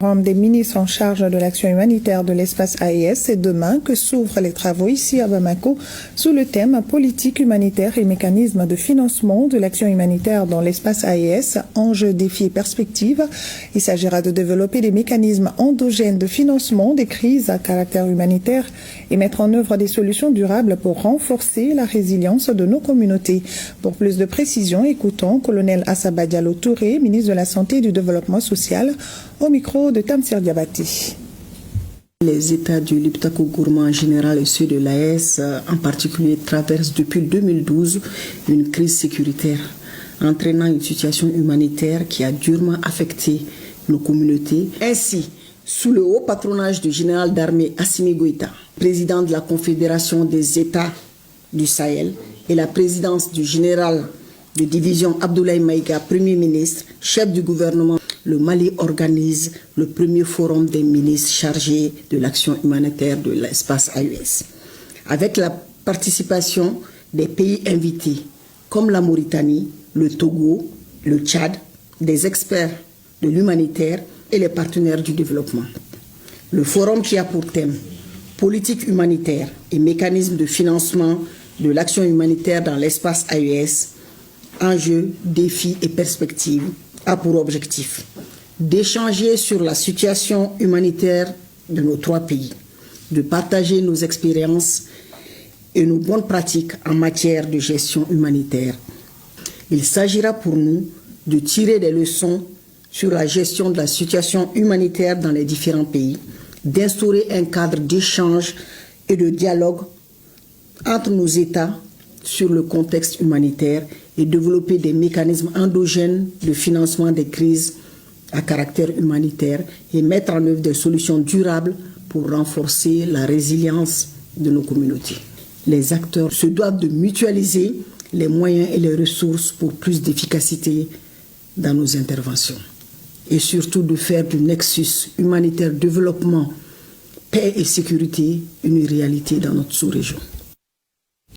Forum des ministres en charge de l'action humanitaire de l'espace AES, c'est demain que s'ouvrent les travaux ici à Bamako sous le thème politique humanitaire et mécanismes de financement de l'action humanitaire dans l'espace AES, enjeux, défis et perspectives. Il s'agira de développer des mécanismes endogènes de financement des crises à caractère humanitaire et mettre en œuvre des solutions durables pour renforcer la résilience de nos communautés. Pour plus de précisions, écoutons colonel Assaba Diallo Touré, ministre de la Santé et du Développement social, au micro de Tamsir Diabati. Les États du Liptako Gourma en général et ceux de l'AES en particulier traversent depuis 2012 une crise sécuritaire, entraînant une situation humanitaire qui a durement affecté nos communautés. Ainsi, sous le haut patronage du général d'armée Assimi Goïta, président de la Confédération des États du Sahel, et la présidence du général de division Abdoulaye Maïga, Premier ministre, chef du gouvernement, le Mali organise le premier forum des ministres chargés de l'action humanitaire de l'espace AES. Avec la participation des pays invités comme la Mauritanie, le Togo, le Tchad, des experts de l'humanitaire et les partenaires du développement. Le forum qui a pour thème politique humanitaire et mécanismes de financement de l'action humanitaire dans l'espace AES, enjeux, défis et perspectives, a pour objectif d'échanger sur la situation humanitaire de nos trois pays, de partager nos expériences et nos bonnes pratiques en matière de gestion humanitaire. Il s'agira pour nous de tirer des leçons sur la gestion de la situation humanitaire dans les différents pays, d'instaurer un cadre d'échange et de dialogue entre nos États sur le contexte humanitaire et développer des mécanismes endogènes de financement des crises à caractère humanitaire et mettre en œuvre des solutions durables pour renforcer la résilience de nos communautés. Les acteurs se doivent de mutualiser les moyens et les ressources pour plus d'efficacité dans nos interventions et surtout de faire du nexus humanitaire développement, paix et sécurité une réalité dans notre sous-région.